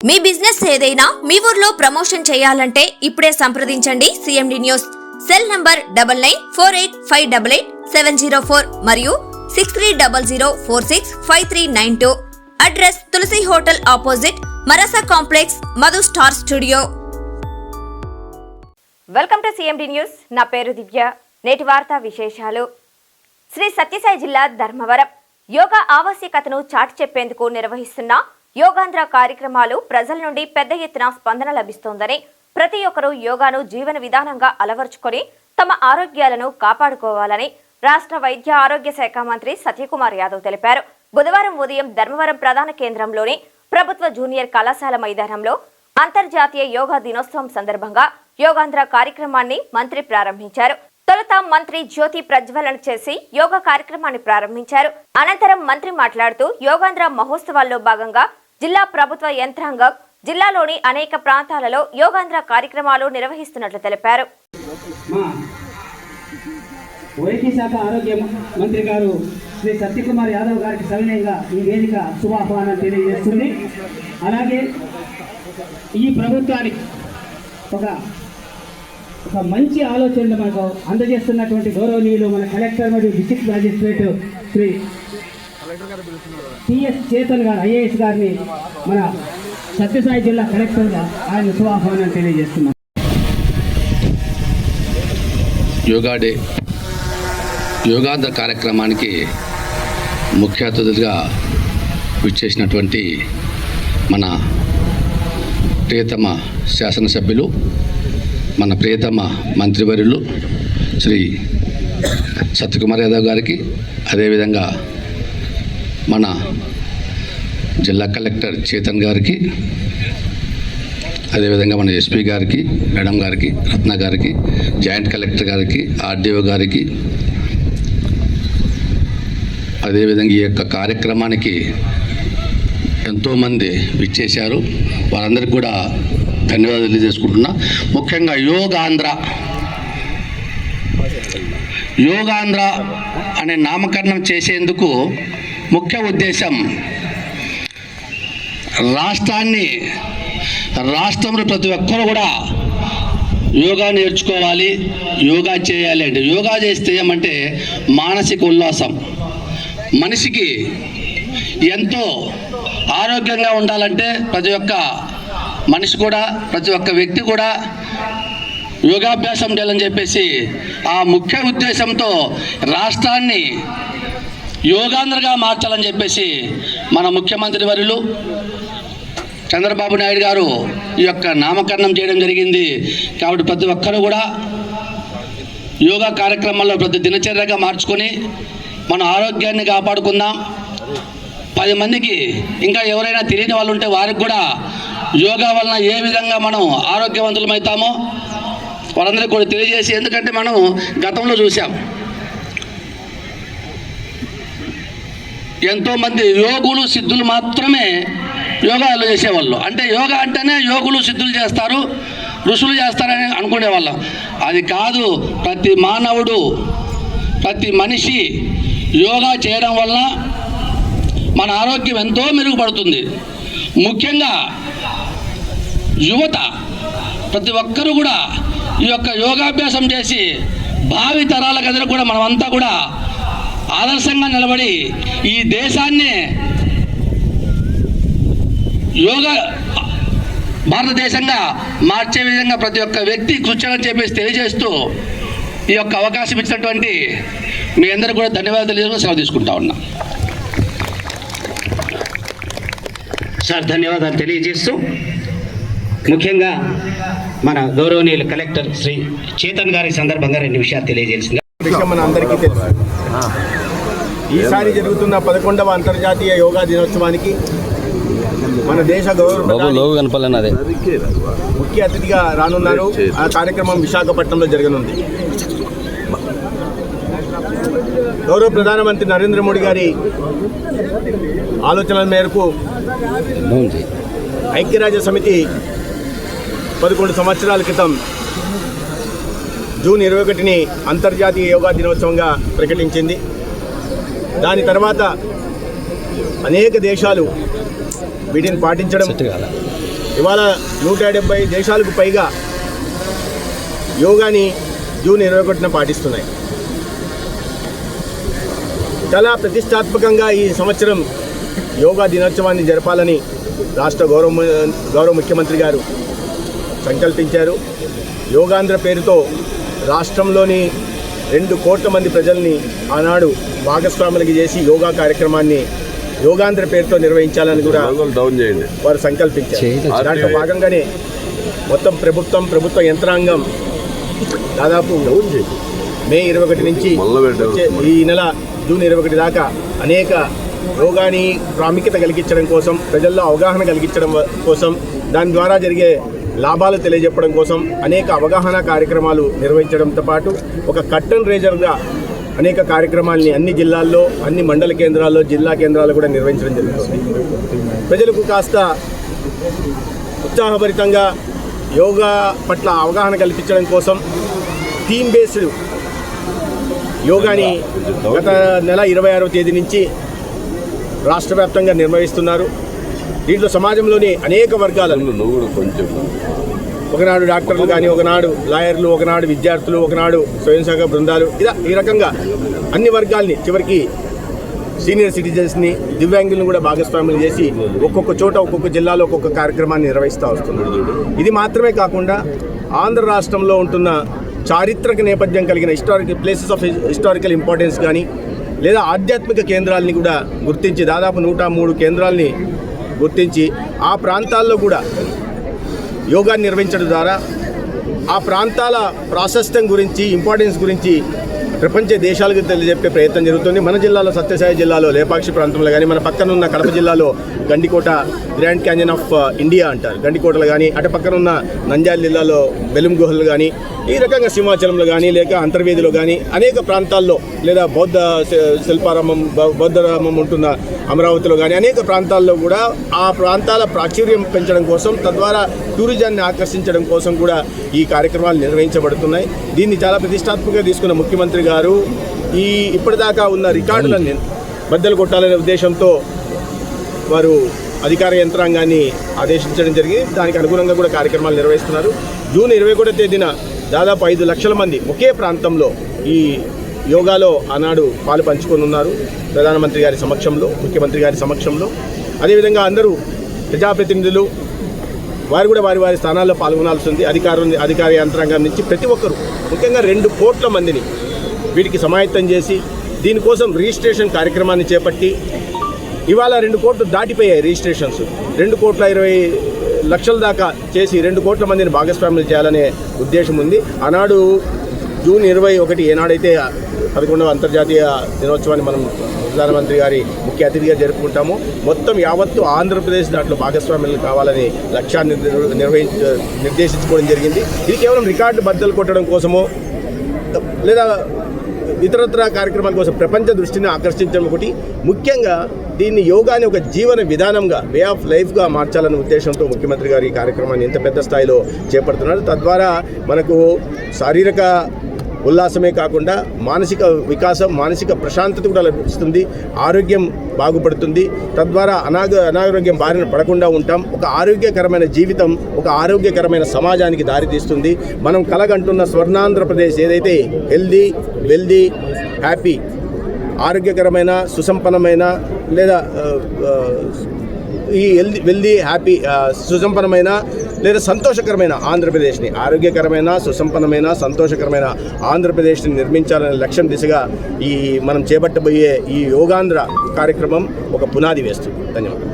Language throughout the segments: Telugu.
మీ బిజినెస్ ఏదైనా మీ ఊర్లో ప్రమోషన్ చేయాలంటే ఇప్పుడే సంప్రదించండి సిఎండి న్యూస్. సెల్ నంబర్ 9948588704 మరియు 6300465392. Address Tulasi hotel opposite Marasa complex, Madhu star studio. Welcome to CMD news. నా పేరు దివ్య. నేటి వార్తా విశేషాలు. శ్రీ సత్యసాయి జిల్లా ధర్మవరం యోగా ఆవశ్యకతను చాటి చెప్పేందుకు నిర్వహిస్తున్న యోగాంధ్ర కార్యక్రమాలు ప్రజల నుండి పెద్ద ఎత్తున స్పందన లభిస్తోందని, ప్రతి ఒక్కరూ యోగాను జీవన విధానంగా అలవర్చుకొని తమ ఆరోగ్యాలను కాపాడుకోవాలని రాష్ట్ర వైద్య ఆరోగ్య శాఖ మంత్రి సత్యకుమార్ యాదవ్ తెలిపారు. బుధవారం ఉదయం ధర్మవరం ప్రధాన కేంద్రంలోని ప్రభుత్వ జూనియర్ కళాశాల మైదానంలో అంతర్జాతీయ యోగా దినోత్సవం సందర్భంగా యోగాంధ్ర కార్యక్రమాన్ని మంత్రి ప్రారంభించారు. తొలుత మంత్రి జ్యోతి ప్రజ్వలన చేసి యోగా కార్యక్రమాన్ని ప్రారంభించారు. అనంతరం మంత్రి మాట్లాడుతూ యోగాంధ్ర మహోత్సవాల్లో భాగంగా జిల్లా ప్రభుత్వ యంత్రాంగం జిల్లాలోని అనేక ప్రాంతాలలో యోగాంధ్ర కార్యక్రమాలు నిర్వహిస్తున్నట్లు తెలిపారు. వైద్య శాఖ ఆరోగ్య మంత్రి గారు శ్రీ సత్యకుమార్ యాదవ్ గారికి సవినయంగా ఈ వేదిక శుభాహ్వానం తెలియజేస్తుంది. అలాగే ఈ ప్రభుత్వానికి ఒక మంచి ఆలోచనలు మనకు అందజేస్తున్నటువంటి గౌరవనీయులు మన కలెక్టర్ మరియు district magistrate Shri TS Chetan గారు ఐఏఎస్ గారిని మన సత్యసాయి జిల్లా కలెక్టర్గా ఆయన శుభాహ్వానం తెలియజేస్తున్నారు. యోగా డే యోగాంధ్ర కార్యక్రమానికి ముఖ్య అతిథులుగా విచ్చేసినటువంటి మన ప్రియతమ శాసనసభ్యులు, మన ప్రియతమ మంత్రివర్యులు శ్రీ సత్యకుమార్ యాదవ్ గారికి, అదేవిధంగా మన జిల్లా కలెక్టర్ చేతన్ గారికి, అదేవిధంగా మన ఎస్పీ గారికి, మేడం గారికి, రత్న గారికి, జాయింట్ కలెక్టర్ గారికి, ఆర్డీఓ గారికి, అదేవిధంగా ఈ యొక్క కార్యక్రమానికి ఎంతోమంది విచ్చేశారు. వారందరికీ కూడా ధన్యవాదాలు తెలియజేసుకుంటున్నా. ముఖ్యంగా యోగాంధ్ర అనే నామకరణం చేసేందుకు ముఖ్య ఉద్దేశం రాష్ట్రంలో ప్రతి ఒక్కరు కూడా యోగా నేర్చుకోవాలి, యోగా చేయాలి. అంటే యోగా చేస్తే ఏమంటే మానసిక ఉల్లాసం, మనిషికి ఎంతో ఆరోగ్యంగా ఉండాలంటే ప్రతి ఒక్క మనిషి కూడా, ప్రతి ఒక్క వ్యక్తి కూడా యోగాభ్యాసం చేయాలని చెప్పేసి ఆ ముఖ్య ఉద్దేశంతో రాష్ట్రాన్ని యోగాంధ్రగా మార్చాలని చెప్పేసి మన ముఖ్యమంత్రి వర్యులు చంద్రబాబు నాయుడు గారు ఈ యొక్క నామకరణం చేయడం జరిగింది. కాబట్టి ప్రతి ఒక్కరు కూడా యోగా కార్యక్రమాల్లో ప్రతి దినచర్యగా మార్చుకొని మన ఆరోగ్యాన్ని కాపాడుకుందాం. 10 మందికి ఇంకా ఎవరైనా తెలియని వాళ్ళు ఉంటే వారికి కూడా యోగా వలన ఏ విధంగా మనం ఆరోగ్యవంతులమవుతామో వారందరికీ కూడా తెలియజేసి, ఎందుకంటే మనం గతంలో చూసాం ఎంతోమంది యోగులు సిద్ధులు మాత్రమే యోగాలు చేసేవాళ్ళు. అంటే యోగా అంటేనే యోగులు సిద్ధులు చేస్తారు, ఋషులు చేస్తారని అనుకునేవాళ్ళం. అది కాదు. ప్రతి మానవుడు, ప్రతి మనిషి యోగా చేయడం వలన మన ఆరోగ్యం ఎంతో మెరుగుపడుతుంది. ముఖ్యంగా యువత ప్రతి ఒక్కరూ కూడా ఈ యొక్క యోగాభ్యాసం చేసి భావి తరాల కథలు కూడా మనమంతా కూడా ఆదర్శంగా నిలబడి ఈ దేశాన్ని యోగా భారతదేశంగా మార్చే విధంగా ప్రతి ఒక్క వ్యక్తి కృషి అని చెప్పేసి తెలియజేస్తూ ఈ యొక్క అవకాశం ఇచ్చినటువంటి మీ అందరూ కూడా ధన్యవాదాలు తెలియజేస్తూ సెలవు తీసుకుంటా ఉన్నా. సార్ ధన్యవాదాలు తెలియజేస్తూ ముఖ్యంగా మన గౌరవనీయులు కలెక్టర్ శ్రీ చేతన్ గారి సందర్భంగా 2 విషయాలు తెలియజేసింది. మన అందరికీ తెలుసు, ఈసారి జరుగుతున్న 11వ అంతర్జాతీయ యోగా దినోత్సవానికి మన దేశ గౌరవ ముఖ్య అతిథిగా రానున్నారు. ఆ కార్యక్రమం విశాఖపట్నంలో జరగనుంది. గౌరవ ప్రధానమంత్రి నరేంద్ర మోడీ గారి ఆలోచనల మేరకు ఐక్యరాజ్య సమితి 11 సంవత్సరాల క్రితం జూన్ 21ని అంతర్జాతీయ యోగా దినోత్సవంగా ప్రకటించింది. దాని తర్వాత అనేక దేశాలు వీటిని పాటించడం ఇవాళ 170 దేశాలకు పైగా యోగాని జూన్ 21న పాటిస్తున్నాయి. చాలా ప్రతిష్టాత్మకంగా ఈ సంవత్సరం యోగా దినోత్సవాన్ని జరపాలని రాష్ట్ర గౌరవ ముఖ్యమంత్రి గారు సంకల్పించారు. యోగాంధ్ర పేరుతో రాష్ట్రంలోని 2 కోట్ల మంది ప్రజల్ని ఆనాడు భాగస్వాములకి చేసి యోగా కార్యక్రమాన్ని యోగాంధ్ర పేరుతో నిర్వహించాలని కూడా వారు సంకల్పించారు. దాంట్లో భాగంగానే మొత్తం ప్రభుత్వ యంత్రాంగం దాదాపు మే 21 నుంచి ఈ నెల జూన్ 21 దాకా అనేక యోగాని ప్రాముఖ్యత కలిగించడం కోసం, ప్రజల్లో అవగాహన కలిగించడం కోసం, దాని ద్వారా జరిగే లాభాలు తెలియజెప్పడం కోసం అనేక అవగాహన కార్యక్రమాలు నిర్వహించడంతో పాటు ఒక కర్టన్ రేజర్గా అనేక కార్యక్రమాలని అన్ని జిల్లాల్లో, అన్ని మండల కేంద్రాల్లో, జిల్లా కేంద్రాల్లో కూడా నిర్వహించడం జరుగుతుంది. ప్రజలకు కాస్త ఉత్సాహభరితంగా యోగా పట్ల అవగాహన కల్పించడం కోసం థీమ్ బేస్డ్ యోగాని గత నెల 26వ తేదీ నుంచి రాష్ట్ర వ్యాప్తంగా నిర్వహిస్తున్నారు. దీంట్లో సమాజంలోని అనేక వర్గాలను, ఒకనాడు డాక్టర్లు కానీ, ఒకనాడు లాయర్లు, ఒకనాడు విద్యార్థులు, ఒకనాడు స్వయం సహాయక బృందాలు, ఇలా ఈ రకంగా అన్ని వర్గాల్ని, చివరికి సీనియర్ సిటిజన్స్ని, దివ్యాంగులను కూడా భాగస్వామ్యం చేసి ఒక్కొక్క చోట ఒక్కొక్క జిల్లాలో ఒక్కొక్క కార్యక్రమాన్ని నిర్వహిస్తూ వస్తున్నారు. ఇది మాత్రమే కాకుండా ఆంధ్ర రాష్ట్రంలో ఉంటున్న చారిత్రక నేపథ్యం కలిగిన ప్లేసెస్ ఆఫ్ హిస్టారికల్ ఇంపార్టెన్స్ కానీ, లేదా ఆధ్యాత్మిక కేంద్రాలని కూడా గుర్తించి దాదాపు 103 కేంద్రాలని గుర్తించి ఆ ప్రాంతాల్లో కూడా యోగాన్ని నిర్వహించడం ద్వారా ఆ ప్రాంతాల ప్రాశస్త్యం గురించి, ఇంపార్టెన్స్ గురించి ప్రపంచ దేశాలకు తెలియజెప్పే ప్రయత్నం జరుగుతుంది. మన జిల్లాలో సత్యసాయి జిల్లాలో లేపాక్షి ప్రాంతంలో కానీ, మన పక్కన ఉన్న కడప జిల్లాలో Gandikota grand canyon of India అంటారు గండికోటలు కానీ, అటు పక్కన ఉన్న నంద్యాల జిల్లాలో బెలుం గుహలు కానీ, ఈ రకంగా సింహాచలంలో కానీ, లేక అంతర్వేదిలో కానీ అనేక ప్రాంతాల్లో, లేదా బౌద్ధ శిల్పారామం బౌద్ధరామం ఉంటున్న అమరావతిలో కానీ అనేక ప్రాంతాల్లో కూడా ఆ ప్రాంతాల ప్రాచుర్యం పెంచడం కోసం, తద్వారా టూరిజాన్ని ఆకర్షించడం కోసం కూడా ఈ కార్యక్రమాలు నిర్వహించబడుతున్నాయి. దీన్ని చాలా ప్రతిష్టాత్మకంగా తీసుకున్న ముఖ్యమంత్రి గారు ఇప్పటిదాకా ఉన్న రికార్డులను బద్దలు కొట్టాలనే ఉద్దేశంతో వారు అధికార యంత్రాంగాన్ని ఆదేశించడం జరిగింది. దానికి అనుగుణంగా కూడా కార్యక్రమాలు నిర్వహిస్తున్నారు. జూన్ 21వ తేదీన దాదాపు 5 లక్షల మంది ఒకే ప్రాంతంలో ఈ యోగాలో ఆనాడు పాలు పంచుకొని ఉన్నారు. ప్రధానమంత్రి గారి సమక్షంలో, ముఖ్యమంత్రి గారి సమక్షంలో. అదేవిధంగా అందరూ ప్రజాప్రతినిధులు వారు కూడా వారి వారి స్థానాల్లో పాల్గొనాల్సి ఉంది. అధికార యంత్రాంగం నుంచి ప్రతి ఒక్కరూ, ముఖ్యంగా 2 కోట్ల మందిని వీటికి సమాయత్తం చేసి దీనికోసం రిజిస్ట్రేషన్ కార్యక్రమాన్ని చేపట్టి ఇవాళ 2 కోట్లు దాటిపోయాయి రిజిస్ట్రేషన్స్. 2,20,00,000 దాకా చేసి 2 కోట్ల మందిని భాగస్వామ్యం చేయాలనే ఉద్దేశం ఉంది. ఆనాడు జూన్ 21 ఏనాడైతే 11వ అంతర్జాతీయ దినోత్సవాన్ని మనం ప్రధానమంత్రి గారి ముఖ్య అతిథిగా జరుపుకుంటాము, మొత్తం యావత్తు ఆంధ్రప్రదేశ్ దాంట్లో భాగస్వామ్యాలు కావాలని లక్ష్యాన్ని నిర్దేశించుకోవడం జరిగింది. ఇది కేవలం రికార్డు బద్దలు కొట్టడం కోసమో లేదా ఇతరత్ర కార్యక్రమాల కోసం ప్రపంచ దృష్టిని ఆకర్షించడం ఒకటి, ముఖ్యంగా దీన్ని యోగాని ఒక జీవన విధానంగా, వే ఆఫ్ లైఫ్గా మార్చాలనే ఉద్దేశంతో ముఖ్యమంత్రి గారు ఈ కార్యక్రమాన్ని ఇంత పెద్ద స్థాయిలో చేపడుతున్నారు. తద్వారా మనకు శారీరక ఉల్లాసమే కాకుండా మానసిక వికాసం, మానసిక ప్రశాంతత కూడా లభిస్తుంది, ఆరోగ్యం బాగుపడుతుంది. తద్వారా అనారోగ్యం బారిన పడకుండా ఉంటాం. ఒక ఆరోగ్యకరమైన జీవితం, ఒక ఆరోగ్యకరమైన సమాజానికి దారితీస్తుంది. మనం కలగంటున్న స్వర్ణాంధ్రప్రదేశ్ ఏదైతే హెల్దీ, వెల్దీ, హ్యాపీ, ఆరోగ్యకరమైన, సుసంపన్నమైన, లేదా ఈ వెల్దీ, హ్యాపీ, సుసంపన్నమైన లేదా సంతోషకరమైన ఆంధ్రప్రదేశ్ని, ఆరోగ్యకరమైన, సుసంపన్నమైన, సంతోషకరమైన ఆంధ్రప్రదేశ్ని నిర్మించాలనే లక్ష్యం దిశగా మనం చేపట్టబోయే ఈ యోగాంధ్ర కార్యక్రమం ఒక పునాది వేస్తుంది. ధన్యవాదాలు.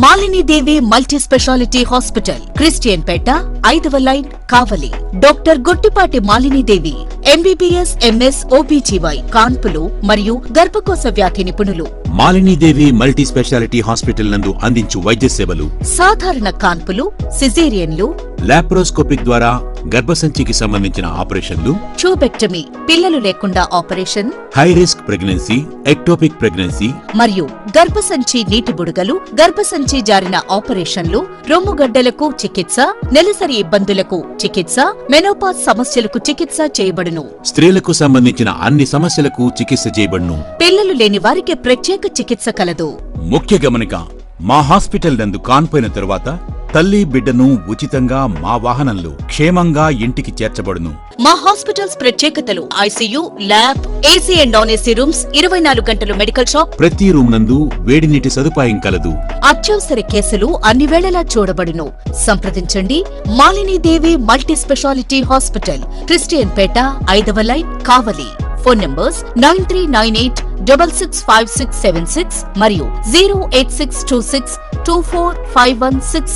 Malinidevi multi speciality hospital, Christian Peta, 5వ line, Kavali. Doctor Gottipati Malinidevi, MBBS, MS, OBGY, కాన్పులు మరియు గర్భకోశ వ్యాధి నిపుణులు. మాలినీదేవి మల్టీ స్పెషాలిటీ హాస్పిటల్ నందు అందించు వైద్య సేవలు: సాధారణ కాన్పులు, సిజేరియన్లు, లాప్రోస్కోపిక్ ద్వారా గర్భసంచికి సంబంధించిన ఆపరేషన్లు, ట్యూబెక్టమీ, పిల్లలు లేకుండా operation, high risk pregnancy, ectopic pregnancy మరియు గర్భసంచి నీటి బుడగలు, గర్భసంచి జారిన ఆపరేషన్లు, రొమ్ముగడ్డలకు చికిత్స, నెలసరి ఇబ్బందులకు చికిత్స, మెనోపాజ్ సమస్యలకు చికిత్స చేయబడును. చేయబడును. స్త్రీలకు సంబంధించిన అన్ని సమస్యలకు చికిత్స చేయబడును. పిల్లలు లేని వారికి ప్రత్యేక చికిత్స కలదు. ముఖ్య గమనిక, మా హాస్పిటల్ నందు కాన్పోయిన తరువాత తల్లి బిడ్డను ఉచితంగా మా వాహనంలో క్షేమంగా ఇంటికి చేర్చబడును. మా హాస్పిటల్స్ ప్రత్యేకతలు: ICU, lab, AC and non AC rooms, 24 గంటలు మెడికల్ షాప్, ప్రతి రూమ్ నందు వేడి నీటి సదుపాయం కలదు. అత్యవసర కేసులు అన్ని వేళలా చూడబడును. సంప్రదించండి Malinidevi multi speciality hospital, Christian Peta, 5వ లైన్, కావలి. ఫోన్ నంబర్స్ 9398665676 మరియు 08626245166.